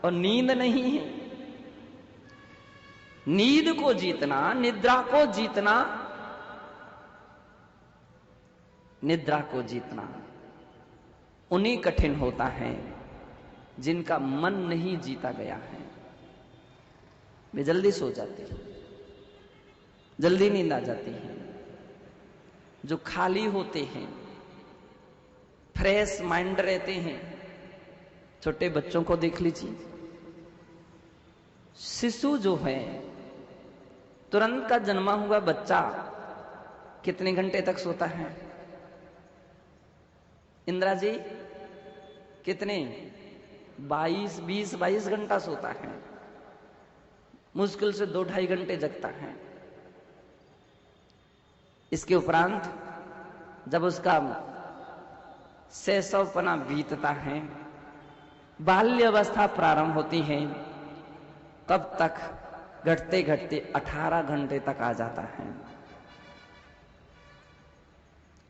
और नींद नहीं है। नींद को जीतना, निद्रा को जीतना, निद्रा को जीतना उन्हीं कठिन होता है जिनका मन नहीं जीता गया है। वे जल्दी सो जाते हैं, जल्दी नींद आ जाती है। जो खाली होते हैं, फ्रेश माइंड रहते हैं, छोटे बच्चों को देख लीजिए। शिशु जो है, तुरंत का जन्मा हुआ बच्चा कितने घंटे तक सोता है? इंदिरा जी कितने? 22 घंटा सोता है। मुश्किल से 2-2.5 घंटे जगता है। इसके उपरांत जब उसका शैशवपना बीतता है, बाल्य अवस्था प्रारंभ होती है, तब तक घटते घटते 18 घंटे तक आ जाता है।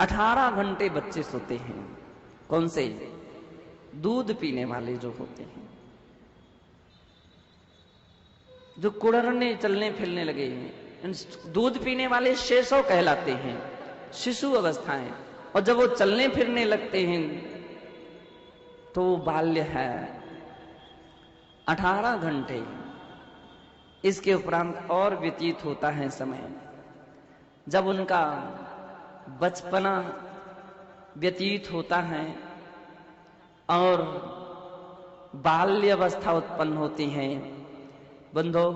18 घंटे बच्चे सोते हैं। कौन से? दूध पीने वाले जो होते हैं, जो कुड़रने चलने फिरने लगे हैं, दूध पीने वाले शैशव कहलाते हैं, शिशु अवस्थाएं। और जब वो चलने फिरने लगते हैं तो वो बाल्य है। 18 घंटे। इसके उपरांत और व्यतीत होता है समय, जब उनका बचपना व्यतीत होता है और बाल्य अवस्था उत्पन्न होती है। बंधो,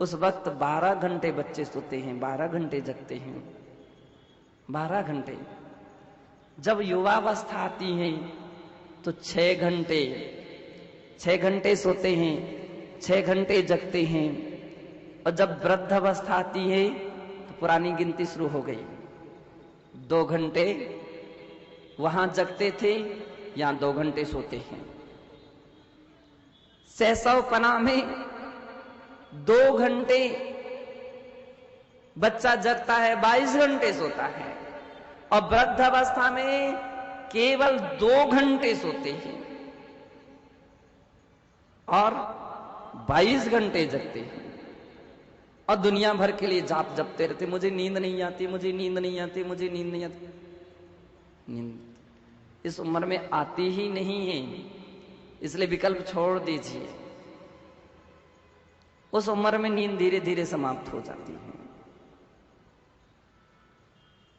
उस वक्त 12 घंटे बच्चे सोते हैं, 12 घंटे जगते हैं, 12 घंटे। जब युवावस्था आती है तो 6 घंटे सोते हैं, 6 घंटे जगते हैं। और जब वृद्ध अवस्था आती है तो पुरानी गिनती शुरू हो गई। 2 घंटे वहां जगते थे, यहां 2 घंटे सोते हैं। शैशवपना में 2 घंटे बच्चा जगता है, 22 घंटे सोता है। और वृद्ध अवस्था में केवल 2 घंटे सोते हैं और 22 घंटे जगते हैं। और दुनिया भर के लिए जाप जपते रहते, मुझे नींद नहीं आती, मुझे नींद नहीं आती, मुझे नींद नहीं आती। नींद इस उम्र में आती ही नहीं है, इसलिए विकल्प छोड़ दीजिए। उस उम्र में नींद धीरे धीरे समाप्त हो जाती है।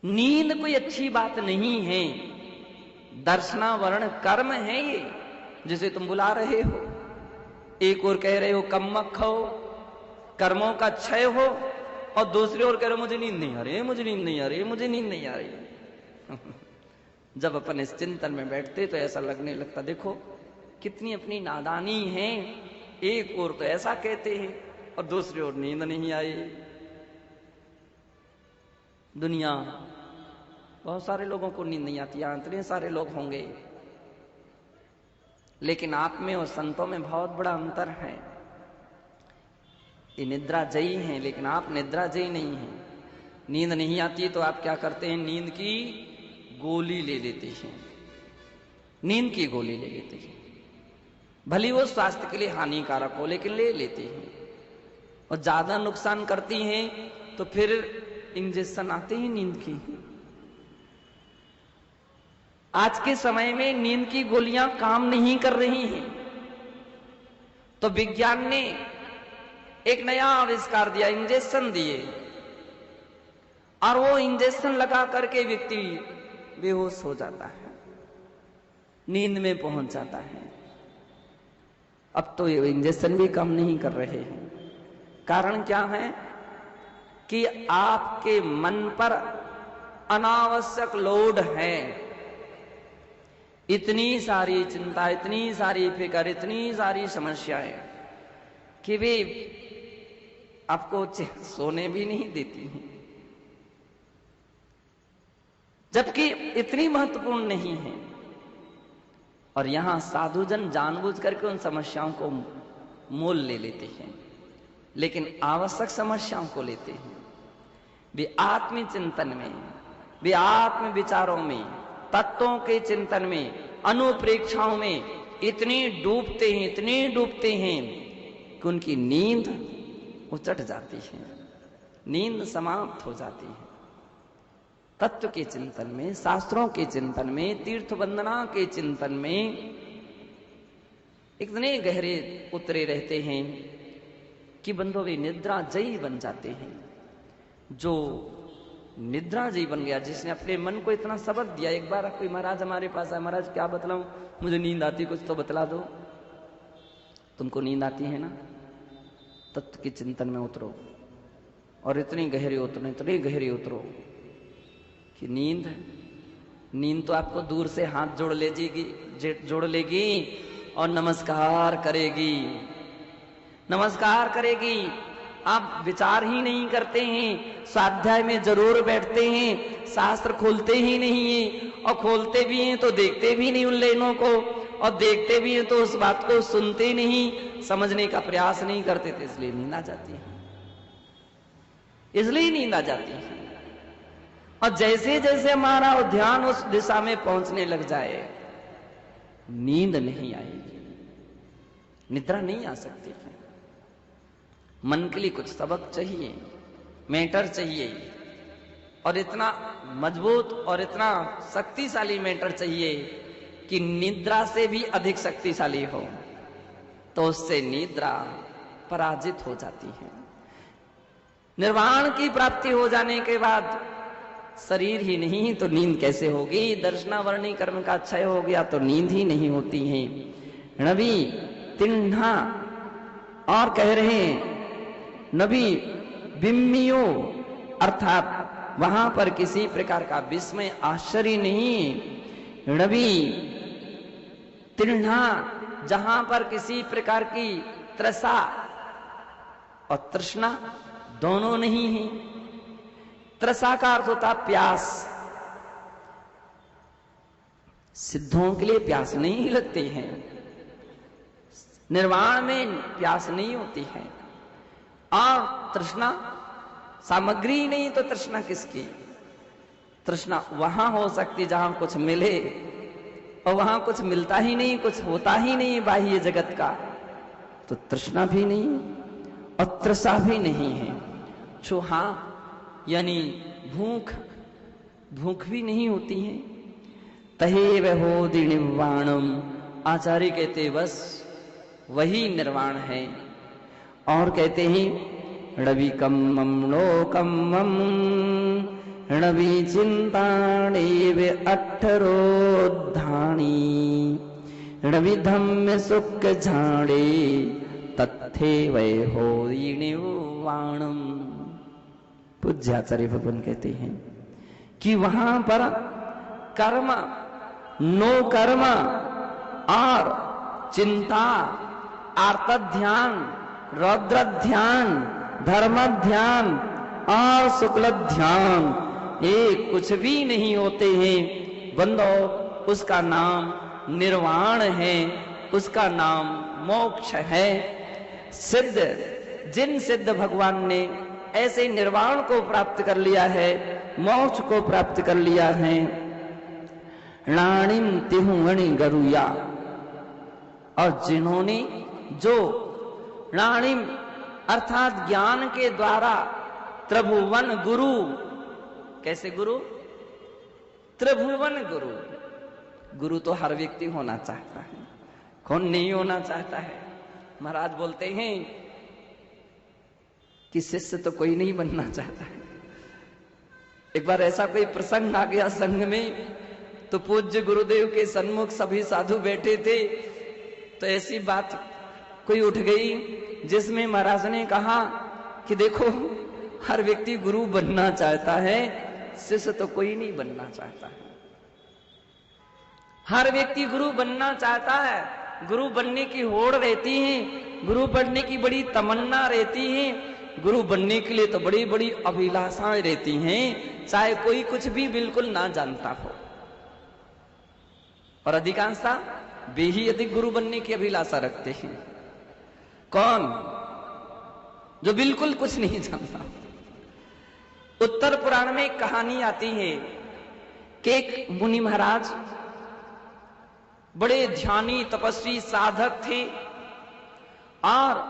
नींद कोई अच्छी बात नहीं है, दर्शनावरण कर्म है ये, जिसे तुम बुला रहे हो। एक और कह रहे हो कम्मख हो, कर्मों का क्षय हो, और दूसरी ओर कह रहे हो मुझे नींद नहीं आ रही, मुझे नींद नहीं आ रही, मुझे नींद नहीं आ रही। जब अपन इस चिंतन में बैठते तो ऐसा लगने लगता, देखो कितनी अपनी नादानी है। एक ओर तो ऐसा कहते हैं और दूसरी ओर नींद नहीं आई। दुनिया, बहुत सारे लोगों को नींद नहीं आती, यहां इतने सारे लोग होंगे, लेकिन आप में और संतों में बहुत बड़ा अंतर है। ये निद्रा जयी हैं, लेकिन आप निद्रा जयी नहीं हैं। नींद नहीं आती तो आप क्या करते हैं? नींद की गोली ले लेते हैं, नींद की गोली ले लेते हैं। भली वो स्वास्थ्य के लिए हानिकारक हो, लेकिन ले लेते हैं। और ज्यादा नुकसान करती हैं तो फिर इंजेक्शन आते हैं नींद की। आज के समय में नींद की गोलियां काम नहीं कर रही हैं, तो विज्ञान ने एक नया आविष्कार दिया, इंजेक्शन दिए। और वो इंजेक्शन लगा करके व्यक्ति बेहोश हो जाता है, नींद में पहुंच जाता है। अब तो ये इंजेक्शन भी काम नहीं कर रहे हैं। कारण क्या है? कि आपके मन पर अनावश्यक लोड है। इतनी सारी चिंता, इतनी सारी फिक्र, इतनी सारी समस्याएं कि वे आपको सोने भी नहीं देती हैं, जबकि इतनी महत्वपूर्ण नहीं है। और यहां साधुजन जानबूझ करके उन समस्याओं को मोल ले लेते हैं, लेकिन आवश्यक समस्याओं को लेते हैं। वे आत्मचिंतन में, वे आत्म विचारों में, तत्वों के चिंतन में, अनुप्रेक्षाओं में इतने डूबते हैं कि उनकी नींद उचट जाती है, नींद समाप्त हो जाती है। तत्व के चिंतन में, शास्त्रों के चिंतन में, तीर्थ वंदना के चिंतन में इतने गहरे उतरे रहते हैं कि बंधो वे निद्रा जयी बन जाते हैं। जो निद्रा जयी बन गया, जिसने अपने मन को इतना सबक दिया। एक बार कोई महाराज हमारे पास आया, महाराज क्या बतलाऊं, मुझे नींद आती, कुछ तो बतला दो। तुमको नींद आती है ना, तत्व के चिंतन में उतरो और इतने गहरे उतरो कि नींद तो आपको दूर से हाथ जोड़ लेगी और नमस्कार करेगी। आप विचार ही नहीं करते हैं, स्वाध्याय में जरूर बैठते हैं, शास्त्र खोलते ही नहीं है, और खोलते भी हैं तो देखते भी नहीं उन लेनों को, और देखते भी हैं तो उस बात को सुनते नहीं, समझने का प्रयास नहीं करते थे, इसलिए नींद आ जाती है। और जैसे जैसे हमारा ध्यान उस दिशा में पहुंचने लग जाए, नींद नहीं आएगी, निद्रा नहीं आ सकती है। मन के लिए कुछ सबक चाहिए, मैटर चाहिए, और इतना मजबूत और इतना शक्तिशाली मैटर चाहिए कि निद्रा से भी अधिक शक्तिशाली हो, तो उससे निद्रा पराजित हो जाती है। निर्वाण की प्राप्ति हो जाने के बाद शरीर ही नहीं तो नींद कैसे होगी? दर्शनावर्णी कर्म का क्षय हो गया तो नींद ही नहीं होती है। नबी तिन्हा और कह रहे हैं, नबी बिम्मियो, अर्थात वहां पर किसी प्रकार का विस्मय आश्चर्य नहीं। नबी तिन्हा, जहां पर किसी प्रकार की त्रसा और तृष्णा दोनों नहीं है। त्रसा का अर्थ होता प्यास। सिद्धों के लिए प्यास नहीं लगती है, निर्वाण में प्यास नहीं होती है। और तृष्णा, सामग्री नहीं तो तृष्णा किसकी? तृष्णा वहां हो सकती जहां कुछ मिले, और वहां कुछ मिलता ही नहीं, कुछ होता ही नहीं बाह्य जगत का, तो तृष्णा भी नहीं और त्रसा भी नहीं है। छुहा यानी भूख भी नहीं होती है। तहे वह निर्वाणम, आचार्य कहते बस वही निर्वाण है। और कहते हैं रवि कम्मम लोकम्मम रवि चिंताणेव अठरोद्धानी रवि धम्म सुख झाड़े तत्थे वैहोरी निर्वाणम। पूज्याचार्य भगवान कहते हैं कि वहां पर कर्म, नो कर्म और चिंता, आर्त ध्यान, रौद्र ध्यान, धर्म ध्यान और शुक्ल ध्यान, ये कुछ भी नहीं होते हैं बंदो। उसका नाम निर्वाण है, उसका नाम मोक्ष है। जिन सिद्ध भगवान ने ऐसे निर्वाण को प्राप्त कर लिया है, मोक्ष को प्राप्त कर लिया है, राणिम तिहुवणि गरुया, और जिन्होंने जो राणिम अर्थात ज्ञान के द्वारा त्रिभुवन गुरु, कैसे गुरु? त्रिभुवन गुरु। गुरु तो हर व्यक्ति होना चाहता है, कौन नहीं होना चाहता है? महाराज बोलते हैं कि शिष्य तो कोई नहीं बनना चाहता है। एक बार ऐसा कोई प्रसंग आ गया संघ में, तो पूज्य गुरुदेव के सन्मुख सभी साधु बैठे थे, तो ऐसी बात कोई उठ गई जिसमें महाराज ने कहा कि देखो हर व्यक्ति गुरु बनना चाहता है, शिष्य तो कोई नहीं बनना चाहता है। हर व्यक्ति गुरु बनना चाहता है, गुरु बनने की होड़ रहती है, गुरु बनने की बड़ी तमन्ना रहती है, गुरु बनने के लिए तो बड़ी बड़ी अभिलाषाएं रहती हैं, चाहे कोई कुछ भी बिल्कुल ना जानता हो। और अधिकांशता वे ही अधिक गुरु बनने की अभिलाषा रखते हैं। कौन? जो बिल्कुल कुछ नहीं जानता। उत्तर पुराण में एक कहानी आती है कि एक मुनि महाराज बड़े ध्यानी तपस्वी साधक थे और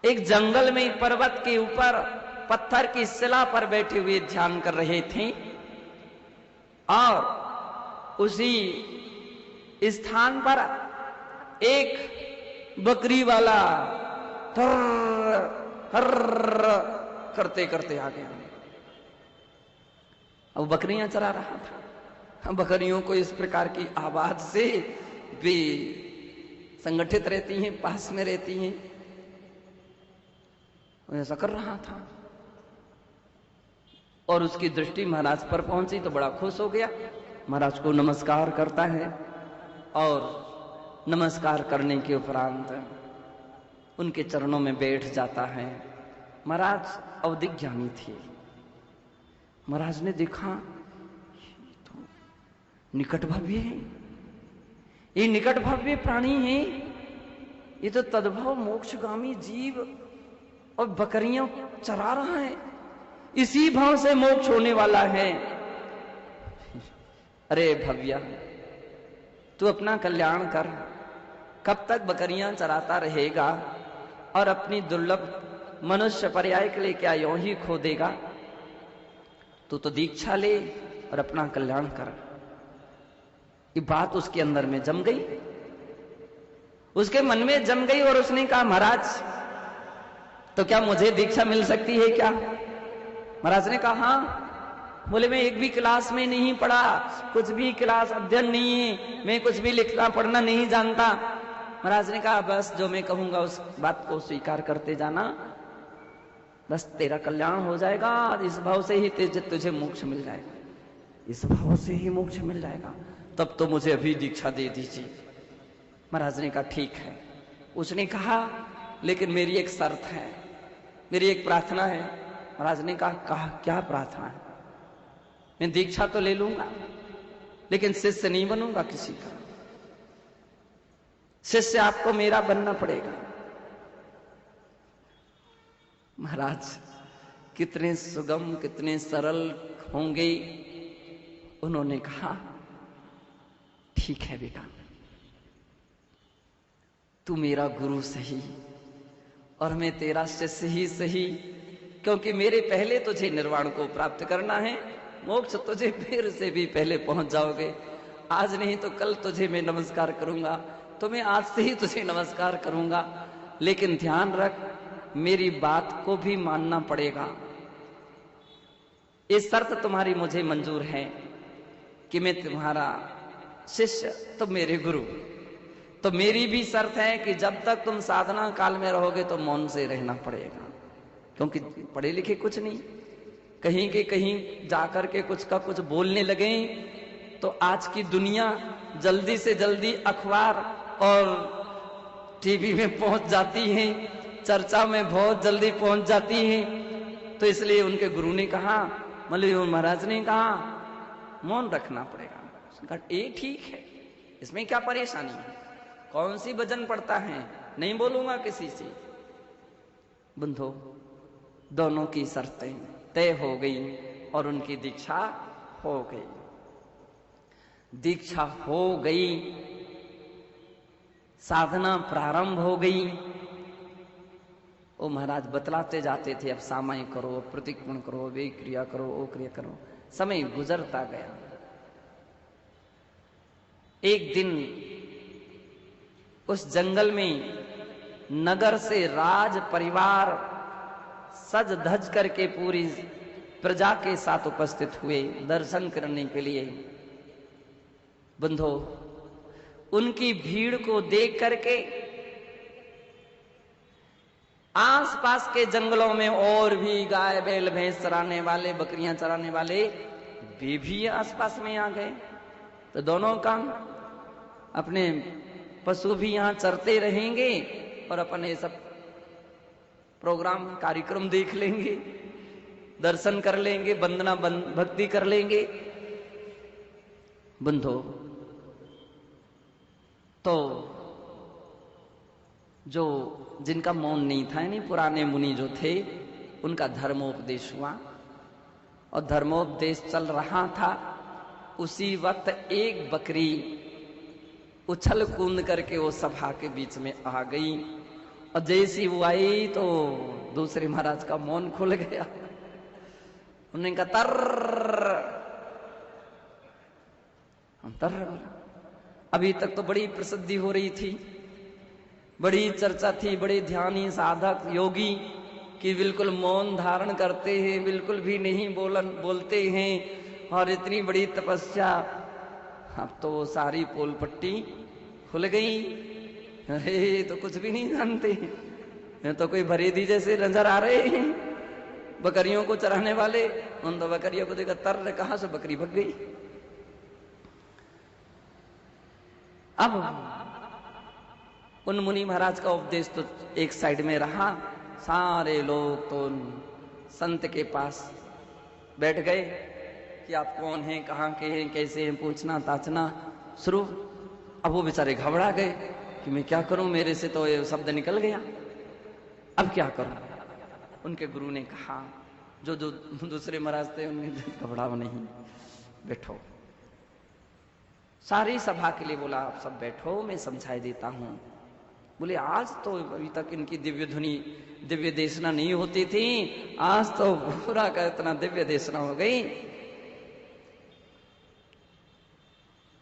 एक जंगल में पर्वत के ऊपर पत्थर की शिला पर बैठे हुए ध्यान कर रहे थे और उसी स्थान पर एक बकरी वाला हर्र हर्र करते करते आ गया। अब बकरियां चरा रहा था। बकरियों को इस प्रकार की आवाज से भी संगठित रहती हैं, पास में रहती हैं, ऐसा कर रहा था और उसकी दृष्टि महाराज पर पहुंची तो बड़ा खुश हो गया। महाराज को नमस्कार करता है और नमस्कार करने के उपरांत उनके चरणों में बैठ जाता है। महाराज अवधिक ज्ञानी थे। महाराज ने देखा तो निकट भव्य है, ये निकट भव्य प्राणी है, ये तो तद्भव मोक्षगामी जीव और बकरियां चरा रहा है, इसी भाव से मोक्ष होने वाला है। अरे भव्या, तू अपना कल्याण कर, कब तक बकरियां चराता रहेगा और अपनी दुर्लभ मनुष्य पर्याय के लिए क्या यूं ही खो देगा? तू तो दीक्षा ले और अपना कल्याण कर। ये बात उसके अंदर में जम गई, उसके मन में जम गई और उसने कहा महाराज तो क्या मुझे दीक्षा मिल सकती है क्या? महाराज ने कहा हाँ। बोले मैं एक भी क्लास में नहीं पढ़ा, कुछ भी क्लास अध्ययन नहीं है, मैं कुछ भी लिखना पढ़ना नहीं जानता। महाराज ने कहा बस जो मैं कहूंगा उस बात को स्वीकार करते जाना, बस तेरा कल्याण हो जाएगा, इस भाव से ही तुझे मोक्ष मिल जाएगा, इस भाव से ही मोक्ष मिल जाएगा। तब तो मुझे अभी दीक्षा दे दीजिए। महाराज ने कहा ठीक है। उसने कहा लेकिन मेरी एक शर्त है, मेरी एक प्रार्थना है। महाराज ने कहा क्या प्रार्थना है? मैं दीक्षा तो ले लूंगा लेकिन शिष्य नहीं बनूंगा किसी का, शिष्य आपको मेरा बनना पड़ेगा। महाराज कितने सुगम कितने सरल होंगे। उन्होंने कहा ठीक है बेटा, तू मेरा गुरु सही और मैं तेरा शिष्य ही सही, क्योंकि मेरे पहले तुझे निर्वाण को प्राप्त करना है, मोक्ष तुझे फिर से भी पहले पहुंच जाओगे। आज नहीं तो कल तुझे मैं नमस्कार करूंगा, तो मैं आज से ही तुझे नमस्कार करूंगा, लेकिन ध्यान रख मेरी बात को भी मानना पड़ेगा। ये शर्त तुम्हारी मुझे मंजूर है कि मैं तुम्हारा शिष्य तुम मेरे गुरु। तो मेरी भी शर्त है कि जब तक तुम साधना काल में रहोगे तो मौन से रहना पड़ेगा, क्योंकि पढ़े लिखे कुछ नहीं, कहीं के कहीं जाकर के कुछ का कुछ बोलने लगे तो आज की दुनिया जल्दी से जल्दी अखबार और टीवी में पहुंच जाती है, चर्चा में बहुत जल्दी पहुंच जाती है। तो इसलिए उनके गुरु ने कहा, मल्लिक महाराज ने कहा मौन रखना पड़ेगा। ये ठीक है, इसमें क्या परेशानी है, कौन सी भजन पढ़ता है, नहीं बोलूंगा किसी से। बंधो दोनों की शर्तें तय हो गई और उनकी दीक्षा हो गई। दीक्षा हो गई, साधना प्रारंभ हो गई। वो महाराज बतलाते जाते थे, अब सामायिक करो, प्रतिक्रमण करो, वे क्रिया करो, वो क्रिया करो। समय गुजरता गया। एक दिन उस जंगल में नगर से राज परिवार सज धज करके पूरी प्रजा के साथ उपस्थित हुए दर्शन करने के लिए। बंधो उनकी भीड़ को देख करके आसपास के जंगलों में और भी गाय बैल भैंस चराने वाले, बकरियां चराने वाले वे भी आसपास में आ गए। तो दोनों काम, अपने पशु भी यहां चरते रहेंगे और अपने सब प्रोग्राम कार्यक्रम देख लेंगे, दर्शन कर लेंगे, वंदना भक्ति कर लेंगे। बंधो तो जो जिनका मौन नहीं था, यानी पुराने मुनि जो थे, उनका धर्मोपदेश हुआ और धर्मोपदेश चल रहा था। उसी वक्त एक बकरी उछल कूद करके वो सभा के बीच में आ गई। और जैसी वो आई तो दूसरे महाराज का मौन खुल गया। उन्होंने कहा तर। अभी तक तो बड़ी प्रसिद्धि हो रही थी, बड़ी चर्चा थी, बड़े ध्यानी साधक योगी कि बिल्कुल मौन धारण करते हैं, बिल्कुल भी नहीं बोलते हैं, और इतनी बड़ी तपस्या। अब तो वो सारी पोल पट्टी खुल गई। अरे तो कुछ भी नहीं जानते, ये तो कोई भरेदी जैसे नजर आ रहे हैं, बकरियों को चराने वाले। उन तो बकरियों को देखा तर, कहां से बकरी भग गई। अब उन मुनि महाराज का उपदेश तो एक साइड में रहा, सारे लोग तो उन संत के पास बैठ गए कि आप कौन हैं, कहाँ के हैं, कैसे हैं, पूछना ताछना शुरू। अब वो बेचारे घबरा गए कि मैं क्या करूं, मेरे से तो ये शब्द निकल गया, अब क्या करूं। उनके गुरु ने कहा, जो दूसरे महाराज थे उन्हें, घबराओ नहीं, बैठो। सारी सभा के लिए बोला, आप सब बैठो, मैं समझाई देता हूं। बोले आज तो अभी तक इनकी दिव्य ध्वनि, दिव्य देशना नहीं होती थी, आज तो पूरा का इतना दिव्य देशना हो गई।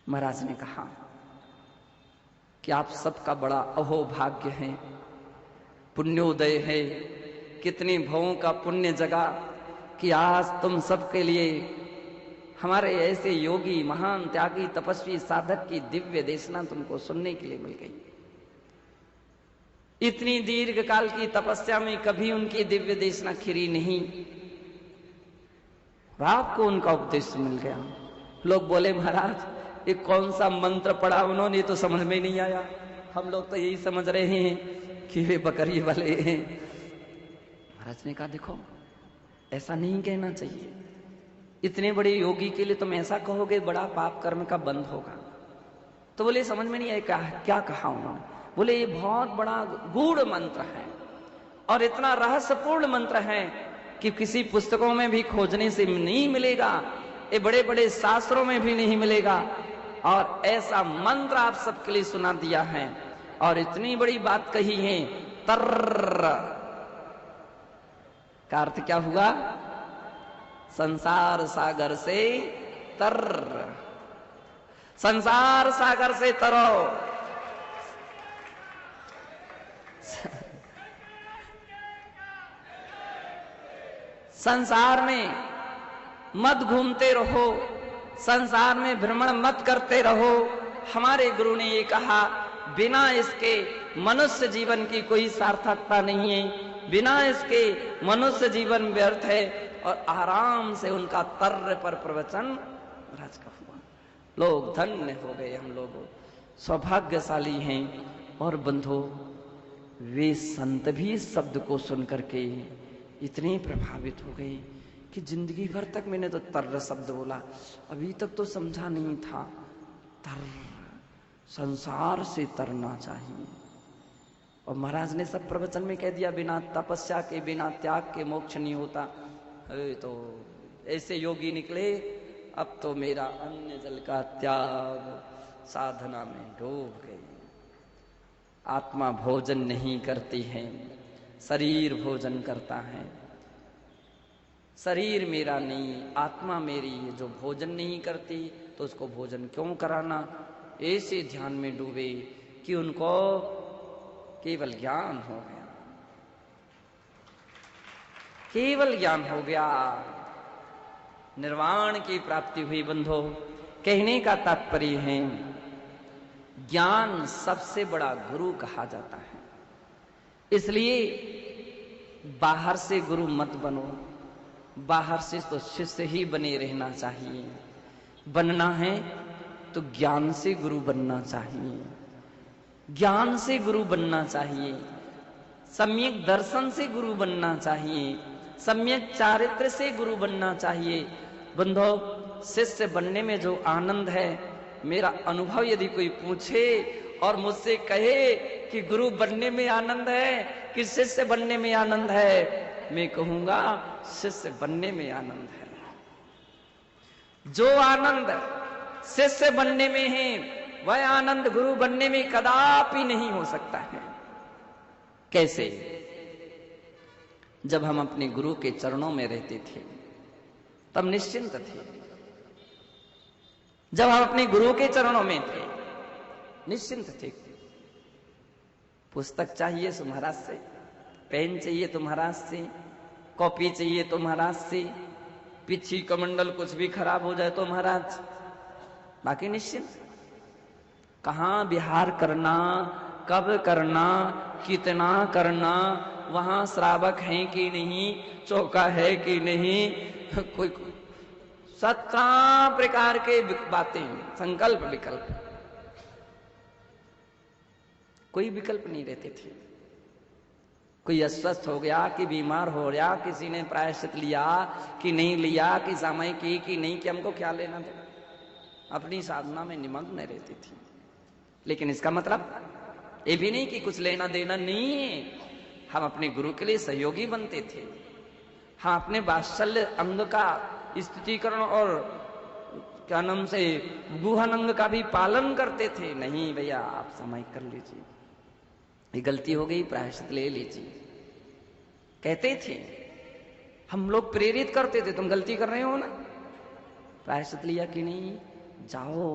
महाराज ने कहा कि आप सबका बड़ा अहोभाग्य है, पुण्योदय है, कितने भवों का पुण्य जगा कि आज तुम सबके लिए हमारे ऐसे योगी, महान त्यागी, तपस्वी, साधक की दिव्य देशना तुमको सुनने के लिए मिल गई। इतनी दीर्घ काल की तपस्या में कभी उनकी दिव्य देशना खिरी नहीं, आपको उनका उपदेश मिल गया। लोग बोले, महाराज ये कौन सा मंत्र पढ़ा उन्होंने, तो समझ में नहीं आया, हम लोग तो यही समझ रहे हैं कि वे बकरी वाले हैं। महाराज ने कहा, देखो ऐसा नहीं कहना चाहिए, इतने बड़े योगी के लिए तुम ऐसा कहोगे, बड़ा पाप कर्म का बंध होगा। तो बोले समझ में नहीं आया क्या कहा उन्होंने। बोले ये बहुत बड़ा गूढ़ मंत्र है और इतना रहस्यपूर्ण मंत्र है कि किसी पुस्तकों में भी खोजने से नहीं मिलेगा, ये बड़े बड़े शास्त्रों में भी नहीं मिलेगा, और ऐसा मंत्र आप सबके लिए सुना दिया है। और इतनी बड़ी बात कही है, तर का अर्थ क्या हुआ, संसार सागर से तर, संसार सागर से तरो। संसार में मत घूमते रहो, संसार में भ्रमण मत करते रहो। हमारे गुरु ने ये कहा, बिना इसके मनुष्य जीवन की कोई सार्थकता नहीं है, बिना इसके मनुष्य जीवन व्यर्थ है। और आराम से उनका तर्र पर प्रवचन राज का हुआ। लोग धन्य हो गए, हम लोग सौभाग्यशाली हैं। और बंधु, वे संत भी इस शब्द को सुन करके इतने प्रभावित हो गए कि जिंदगी भर तक मैंने तो तर्र शब्द बोला, अभी तक तो समझा नहीं था। तर्र, संसार से तरना चाहिए। और महाराज ने सब प्रवचन में कह दिया, बिना तपस्या के, बिना त्याग के मोक्ष नहीं होता। तो ऐसे योगी निकले, अब तो मेरा अन्न जल का त्याग साधना में डूब गई। आत्मा भोजन नहीं करती है, शरीर भोजन करता है। शरीर मेरा नहीं, आत्मा मेरी है। जो भोजन नहीं करती तो उसको भोजन क्यों कराना। ऐसे ध्यान में डूबे कि उनको केवल ज्ञान हो गया, केवल ज्ञान हो गया, निर्वाण की प्राप्ति हुई। बंधो, कहने का तात्पर्य है, ज्ञान सबसे बड़ा गुरु कहा जाता है। इसलिए बाहर से गुरु मत बनो, बाहर से तो शिष्य ही बने रहना चाहिए। बनना है तो ज्ञान से गुरु बनना चाहिए, ज्ञान से गुरु बनना चाहिए, सम्यक दर्शन से गुरु बनना चाहिए, सम्यक चारित्र से गुरु बनना चाहिए। बंधो, शिष्य बनने में जो आनंद है, मेरा अनुभव यदि कोई पूछे और मुझसे कहे कि गुरु बनने में आनंद है कि शिष्य बनने में आनंद है, मैं कहूंगा शिष्य बनने में आनंद है। जो आनंद शिष्य बनने में है वह आनंद गुरु बनने में कदापि नहीं हो सकता है। कैसे? जब हम अपने गुरु के चरणों में रहते थे तब निश्चिंत थे। जब हम अपने गुरु के चरणों में थे निश्चिंत थे। पुस्तक चाहिए तो महाराज से, पेन चाहिए तो महाराज से, कॉपी चाहिए तो महाराज से, पिछी कमंडल कुछ भी खराब हो जाए तो महाराज, बाकी निश्चिंत। कहां विहार करना, कब करना, कितना करना, वहां श्रावक है कि नहीं, चौका है कि नहीं, कोई 17 प्रकार के बातें, संकल्प विकल्प, कोई विकल्प नहीं रहते थे। कोई अस्वस्थ हो गया कि बीमार हो गया, किसी ने प्रायश्चित लिया कि नहीं लिया, कि समय की कि नहीं, कि हमको क्या लेना था, अपनी साधना में निमग्न रहती थी। लेकिन इसका मतलब ये भी नहीं कि कुछ लेना देना नहीं है। हम अपने गुरु के लिए सहयोगी बनते थे। हम अपने वात्सल्य अंग का स्तुतिकरण और क्या नाम से गुहन अंग का भी पालन करते थे। नहीं भैया आप समय कर लीजिए, ये गलती हो गई, प्रायश्चित ले लीजिए, कहते थे। हम लोग प्रेरित करते थे, तुम गलती कर रहे हो ना, प्रायश्चित लिया कि नहीं, जाओ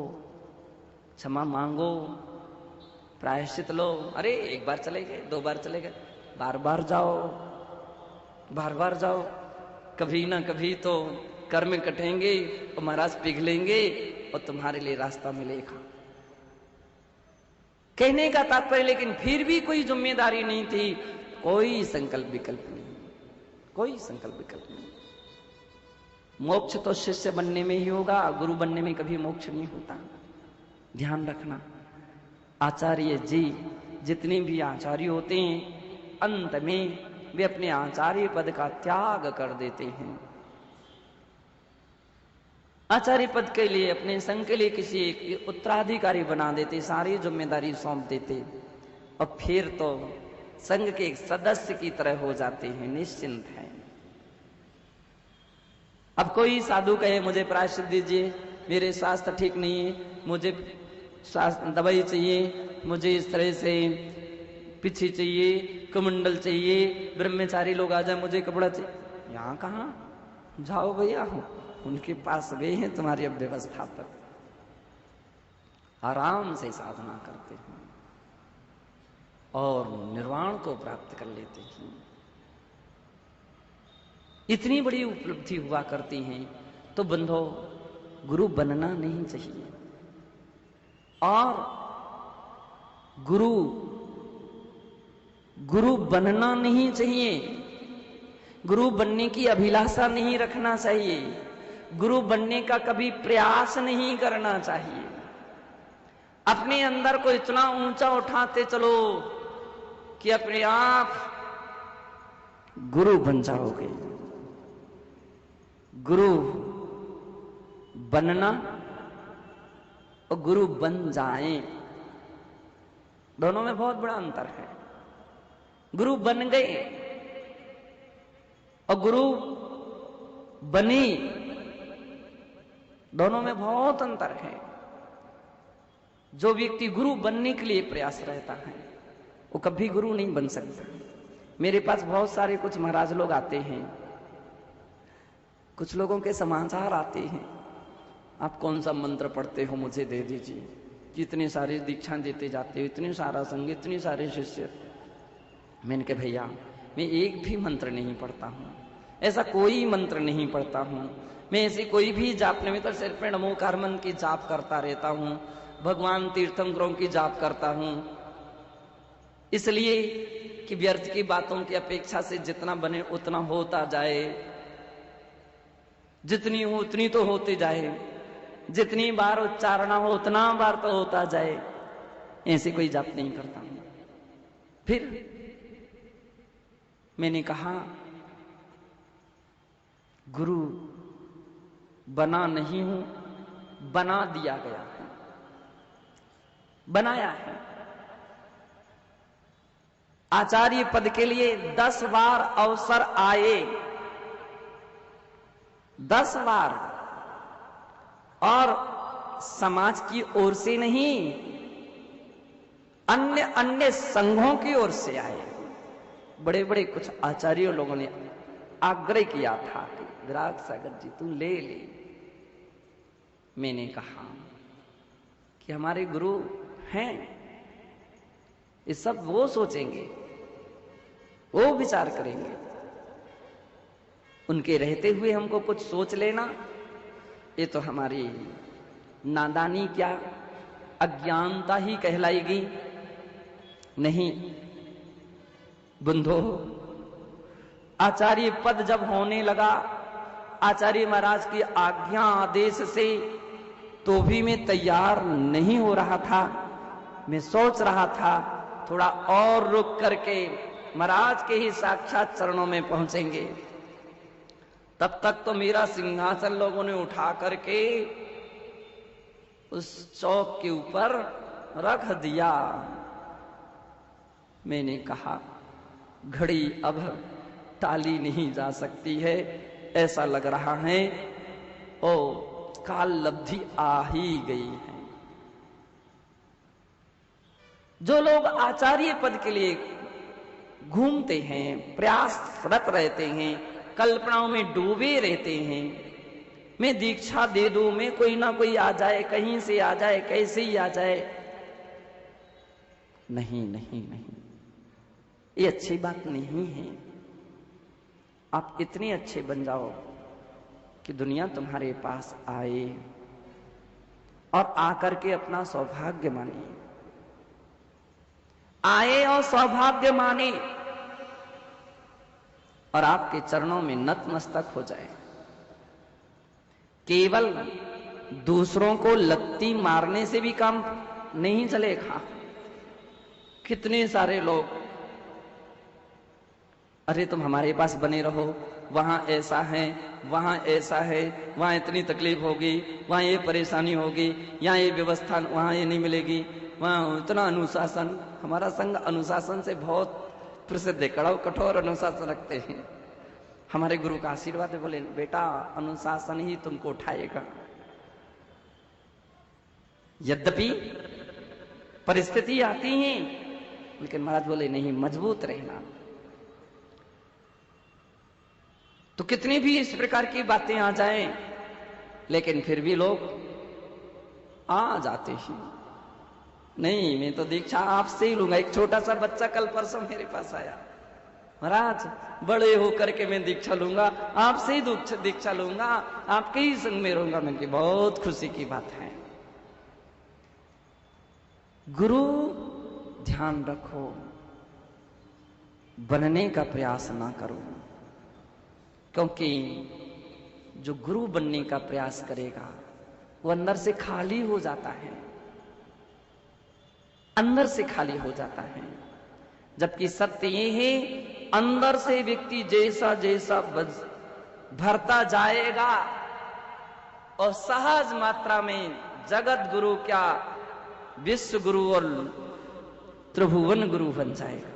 क्षमा मांगो, प्रायश्चित लो। अरे एक बार चले गए, 2 बार चले गए, बार बार जाओ, बार बार जाओ, कभी ना कभी तो कर्म कटेंगे और महाराज पिघलेंगे और तुम्हारे लिए रास्ता मिलेगा। कहने का तात्पर्य, लेकिन फिर भी कोई जिम्मेदारी नहीं थी, कोई संकल्प विकल्प नहीं, कोई संकल्प विकल्प नहीं। मोक्ष तो शिष्य बनने में ही होगा, गुरु बनने में कभी मोक्ष नहीं होता। ध्यान रखना। आचार्य जी, जितने भी आचार्य होते हैं, अंत में वे अपने आचार्य पद का त्याग कर देते हैं। आचार्य पद के लिए, अपने संघ के लिए किसी एक उत्तराधिकारी बना देते, सारी जिम्मेदारी सौंप देते और फिर तो संघ के एक सदस्य की तरह हो जाते हैं, निश्चिंत हैं। अब कोई साधु कहे मुझे प्रायश्चित दीजिए, मेरे स्वास्थ्य ठीक नहीं है, मुझे दवाई चाहिए, मुझे इस तरह से पिछी चाहिए, कमंडल चाहिए, ब्रह्मचारी लोग आ जाए, मुझे कपड़ा चाहिए, यहाँ कहाँ जाओ भैया, उनके पास वे हैं तुम्हारी अब व्यवस्थापक, आराम से साधना करते हैं और निर्वाण को प्राप्त कर लेते हैं। इतनी बड़ी उपलब्धि हुआ करती हैं, तो बंधो गुरु बनना नहीं चाहिए। और गुरु बनना नहीं चाहिए, गुरु बनने की अभिलाषा नहीं रखना चाहिए, गुरु बनने का कभी प्रयास नहीं करना चाहिए। अपने अंदर को इतना ऊंचा उठाते चलो कि अपने आप गुरु बन जाओगे। गुरु बनना और गुरु बन जाए, दोनों में बहुत बड़ा अंतर है। गुरु बन गए और गुरु बनी, दोनों में बहुत अंतर है। जो व्यक्ति गुरु बनने के लिए प्रयास रहता है वो कभी गुरु नहीं बन सकता। मेरे पास बहुत सारे कुछ महाराज लोग आते हैं, कुछ लोगों के समाचार आते हैं, आप कौन सा मंत्र पढ़ते हो मुझे दे दीजिए, कितने सारे दीक्षा देते जाते हो, इतने सारा संग, इतने सारे शिष्य। मैंने कहा भैया मैं एक भी मंत्र नहीं पढ़ता हूँ, ऐसा कोई मंत्र नहीं पढ़ता हूँ, मैं ऐसी कोई भी जाप नहीं, तो सिर्फ नमोकार मंत्र की जाप करता रहता हूँ, भगवान तीर्थंकरों की जाप करता हूँ, इसलिए कि व्यर्थ की बातों की अपेक्षा से जितना बने उतना होता जाए, जितनी हो उतनी तो होती जाए, जितनी बार उच्चारणा हो उतना बार तो होता जाए, ऐसे कोई जाप नहीं करता हूं। फिर मैंने कहा गुरु बना नहीं हूं, बना दिया गया है, बनाया है। आचार्य पद के लिए 10 बार अवसर आए, 10 बार, और समाज की ओर से नहीं, अन्य अन्य संघों की ओर से आए। बड़े बड़े कुछ आचार्यों लोगों ने आग्रह किया था कि विराग सागर जी तू ले ले। मैंने कहा कि हमारे गुरु हैं, ये सब वो सोचेंगे, वो विचार करेंगे। उनके रहते हुए हमको कुछ सोच लेना, ये तो हमारी नादानी क्या अज्ञानता ही कहलाएगी। नहीं बंधो, आचार्य पद जब होने लगा आचार्य महाराज की आज्ञा आदेश से, तो भी मैं तैयार नहीं हो रहा था। मैं सोच रहा था थोड़ा और रुक करके महाराज के ही साक्षात चरणों में पहुंचेंगे। तब तक तो मेरा सिंहासन लोगों ने उठा करके उस चौक के ऊपर रख दिया। मैंने कहा घड़ी अब टाली नहीं जा सकती है, ऐसा लग रहा है ओ काल लब्धि आ ही गई है। जो लोग आचार्य पद के लिए घूमते हैं, प्रयासरत रहते हैं, कल्पनाओं में डूबे रहते हैं, मैं दीक्षा दे दूं, मैं कोई ना कोई आ जाए, कहीं से आ जाए, कैसे ही आ जाए, नहीं नहीं नहीं, ये अच्छी बात नहीं है। आप इतने अच्छे बन जाओ कि दुनिया तुम्हारे पास आए और आकर के अपना सौभाग्य माने, आए और सौभाग्य माने और आपके चरणों में नतमस्तक हो जाए। केवल दूसरों को लत्ती मारने से भी काम नहीं चलेगा। कितने सारे लोग अरे तुम हमारे पास बने रहो, वहां ऐसा है, वहां ऐसा है, वहां इतनी तकलीफ होगी, वहां ये परेशानी होगी, यहाँ ये व्यवस्था, वहां ये नहीं मिलेगी, वहां इतना अनुशासन। हमारा संघ अनुशासन से बहुत प्रसिद्ध है, कठोर अनुशासन रखते हैं। हमारे गुरु का आशीर्वाद है, बोले बेटा अनुशासन ही तुमको उठाएगा। यद्यपि परिस्थिति आती है, लेकिन महाराज बोले नहीं, मजबूत रहना। तो कितनी भी इस प्रकार की बातें आ जाएं, लेकिन फिर भी लोग आ जाते हैं। नहीं मैं तो दीक्षा आपसे ही लूंगा। एक छोटा सा बच्चा कल परसों मेरे पास आया, महाराज बड़े होकर के मैं दीक्षा लूंगा, आपसे ही दीक्षा लूंगा, आपके ही संग में रहूंगा। मैंने कहा बहुत खुशी की बात है। गुरु ध्यान रखो, बनने का प्रयास ना करो, क्योंकि जो गुरु बनने का प्रयास करेगा वो अंदर से खाली हो जाता है, अंदर से खाली हो जाता है। जबकि सत्य ये है, अंदर से व्यक्ति जैसा जैसा भरता जाएगा और सहज मात्रा में जगत गुरु क्या विश्व गुरु और त्रिभुवन गुरु बन जाएगा।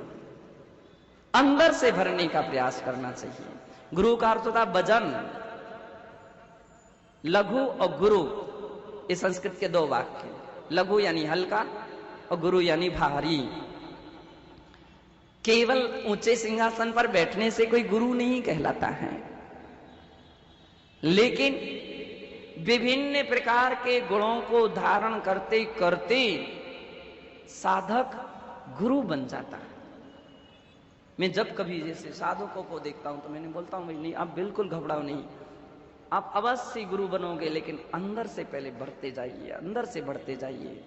अंदर से भरने का प्रयास करना चाहिए। गुरु का अर्थ होता है वजन। लघु और गुरु ये संस्कृत के दो वाक्य। लघु यानी हल्का और गुरु यानी भारी। केवल ऊंचे सिंहासन पर बैठने से कोई गुरु नहीं कहलाता है, लेकिन विभिन्न प्रकार के गुणों को धारण करते करते साधक गुरु बन जाता है। मैं जब कभी जैसे साधकों को देखता हूं तो मैंने बोलता हूं भाई नहीं, आप बिल्कुल घबराओ नहीं, आप अवश्य गुरु बनोगे, लेकिन अंदर से पहले बढ़ते जाइए, अंदर से बढ़ते जाइए।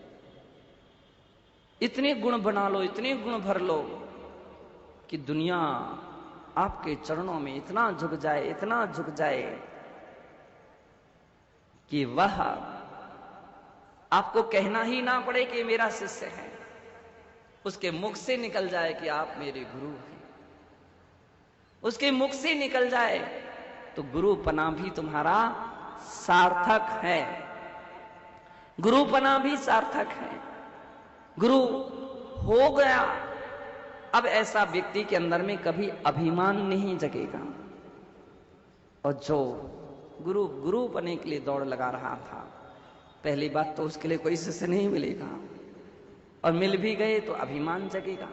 इतने गुण बना लो, इतने गुण भर लो कि दुनिया आपके चरणों में इतना झुक जाए, इतना झुक जाए कि वह आपको कहना ही ना पड़े कि मेरा शिष्य है। उसके मुख से निकल जाए कि आप मेरे गुरु हैं, उसके मुख से निकल जाए तो गुरुपना भी तुम्हारा सार्थक है, गुरुपना भी सार्थक है। गुरु हो गया, अब ऐसा व्यक्ति के अंदर में कभी अभिमान नहीं जगेगा। और जो गुरु बने के लिए दौड़ लगा रहा था, पहली बात तो उसके लिए कोई शिष्य नहीं मिलेगा, और मिल भी गए तो अभिमान जगेगा।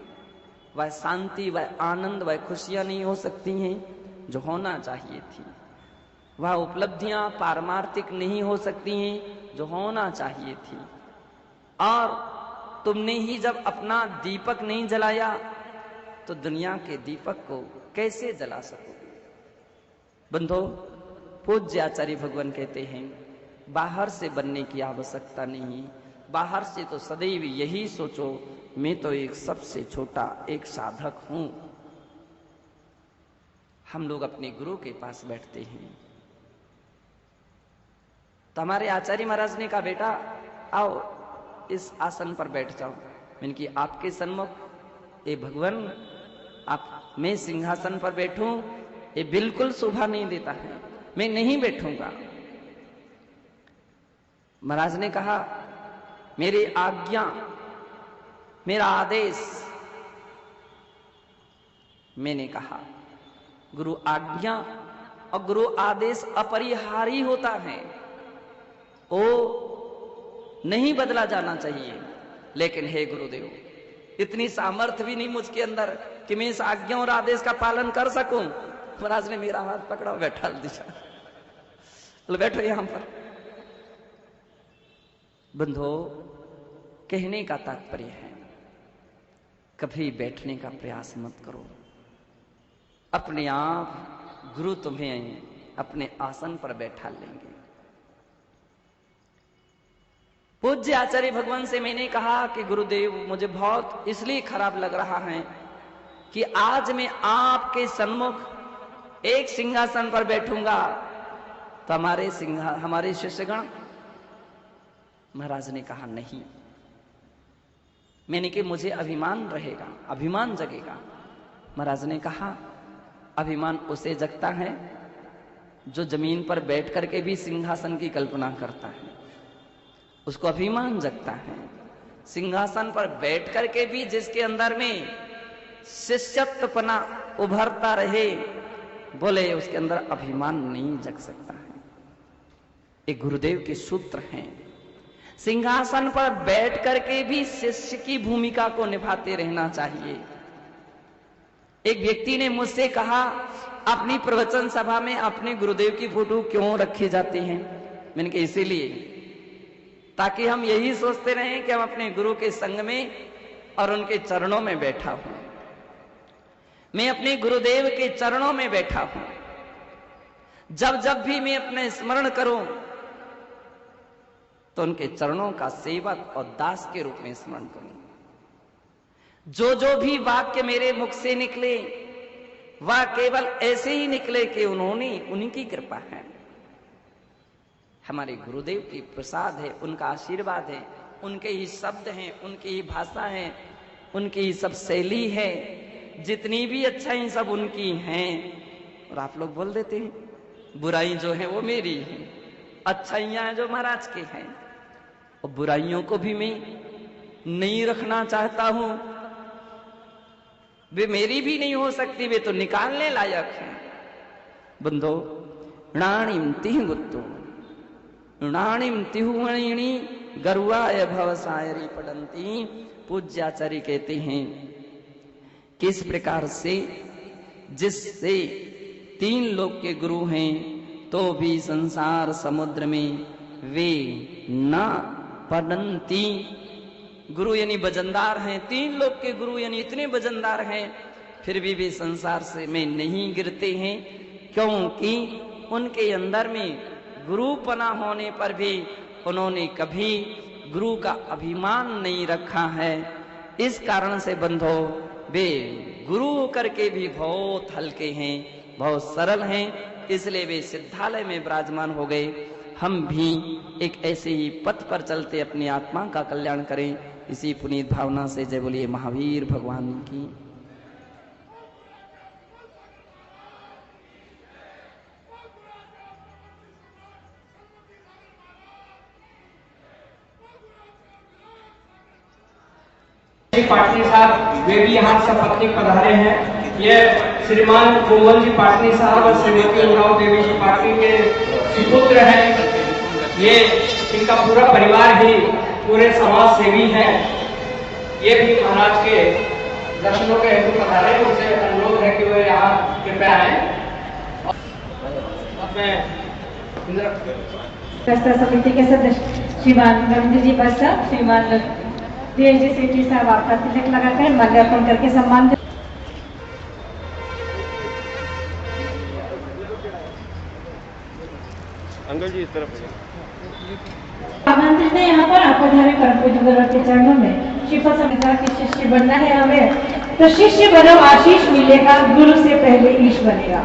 वह शांति, वह आनंद, वह खुशियां नहीं हो सकती हैं जो होना चाहिए थी। वह उपलब्धियां पारमार्थिक नहीं हो सकती हैं जो होना चाहिए थी। और तुमने ही जब अपना दीपक नहीं जलाया तो दुनिया के दीपक को कैसे जला सकोगे? बंधो, पूज्य आचार्य भगवान कहते हैं, बाहर से बनने की आवश्यकता नहीं। बाहर से तो सदैव यही सोचो, मैं तो एक सबसे छोटा एक साधक हूं। हम लोग अपने गुरु के पास बैठते हैं तो हमारे आचार्य महाराज ने कहा, बेटा आओ इस आसन पर बैठ जाओ। मैंने कि आपके सन्मुख ये भगवान, आप मैं सिंहासन पर बैठूं ये बिल्कुल शोभा नहीं देता है, मैं नहीं बैठूंगा। महाराज ने कहा, मेरी आज्ञा, मेरा आदेश। मैंने कहा, गुरु आज्ञा और गुरु आदेश अपरिहार्य होता है, वो नहीं बदला जाना चाहिए। लेकिन हे गुरुदेव, इतनी सामर्थ्य भी नहीं मुझके अंदर कि मैं इस आज्ञा और आदेश का पालन कर सकूं। महाराज ने मेरा हाथ पकड़ा, बैठा दिशा, बैठो यहां पर। बंधो, कहने का तात्पर्य है, कभी बैठने का प्रयास मत करो। अपने आप गुरु तुम्हें अपने आसन पर बैठा लेंगे। पूज्य आचार्य भगवान से मैंने कहा कि गुरुदेव, मुझे बहुत इसलिए खराब लग रहा है कि आज मैं आपके सन्मुख एक सिंहासन पर बैठूंगा तो हमारे शिष्यगण। महाराज ने कहा, नहीं। मैंने कि मुझे अभिमान रहेगा, अभिमान जगेगा। महाराज ने कहा, अभिमान उसे जगता है जो जमीन पर बैठ करके भी सिंहासन की कल्पना करता है, उसको अभिमान जगता है। सिंहासन पर बैठ करके भी जिसके अंदर में शिष्यत्वपना उभरता रहे, बोले उसके अंदर अभिमान नहीं जग सकता है। एक गुरुदेव के सूत्र हैं, सिंहासन पर बैठ करके भी शिष्य की भूमिका को निभाते रहना चाहिए। एक व्यक्ति ने मुझसे कहा, अपनी प्रवचन सभा में अपने गुरुदेव की फोटो क्यों रखी जाती है? मैंने कहा, इसीलिए ताकि हम यही सोचते रहें कि हम अपने गुरु के संग में और उनके चरणों में बैठा हूं, मैं अपने गुरुदेव के चरणों में बैठा हूं। जब जब भी मैं अपने स्मरण करूं तो उनके चरणों का सेवक और दास के रूप में स्मरण करूं। जो जो भी वाक्य मेरे मुख से निकले वह केवल ऐसे ही निकले कि उन्हीं की कृपा है, हमारे गुरुदेव की प्रसाद है, उनका आशीर्वाद है, उनके ही शब्द हैं, उनकी ही भाषा है, उनकी ही सब शैली है, जितनी भी अच्छाई सब उनकी हैं। और आप लोग बोल देते हैं बुराई जो है वो मेरी है, अच्छाइयां जो महाराज के हैं। और बुराइयों को भी मैं नहीं रखना चाहता हूं, वे मेरी भी नहीं हो सकती, वे तो निकालने लायक हैं। बंधो, णाणिम तिह गुत्तो णाणिम तिहुवणिणी गरुआय भवसायरी पडंती। पूज्याचार्य कहते हैं, किस प्रकार से जिससे 3 लोक के गुरु हैं तो भी संसार समुद्र में वे न पडंती। गुरु यानी वजनदार हैं, 3 लोक के गुरु यानी इतने वजनदार हैं, फिर भी वे संसार से में नहीं गिरते हैं, क्योंकि उनके अंदर में गुरुपना होने पर भी उन्होंने कभी गुरु का अभिमान नहीं रखा है। इस कारण से बंधो, वे गुरु होकर के भी बहुत हल्के हैं, बहुत सरल हैं, इसलिए वे सिद्धालय में विराजमान हो गए। हम भी एक ऐसे ही पथ पर चलते अपनी आत्मा का कल्याण करें, इसी पुनीत भावना से जय बोलिए महावीर भगवान की। पाटनी साहब वे भी यहाँ सपत्नी पधारे हैं। ये श्रीमान कोमल जी पाटनी साहब और श्रीमती उराव देवी जी पाटनी के सुपुत्र हैं। ये इनका पूरा परिवार ही पूरे समाज सेवी है। ये भी महाराज के दर्शनों के हेतु पधारे, उनसे अनुरोध है कि वो यहाँ कृपया आए। अब मैं व्यवस्था समिति के सदस्य श्रीमान रविंद्र जी बस्सा, श्रीमान DSG सेठी साहब आपका तिलक लगाकर माल्यार्पण करके सम्मान दें। अंकल जी इस तरफ आमंत्रित है यहाँ पर आप पधारे परम पूज्य गुरुवर के चरणों में। श्रीफल समिता की शिष्य बनना है हमें, तो शिष्य बनो आशीष मिलेगा, गुरु से पहले ईश बनेगा।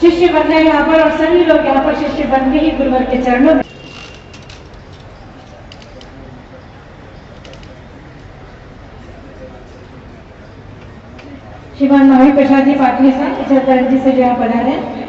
शिष्य बनना है यहाँ पर और सभी लोग यहाँ पर शिष्य बन के ही गुरुवर के चरणों में। श्रीमान महावीर प्रसाद जी पाटली साहब जी से जो यहाँ पधारे।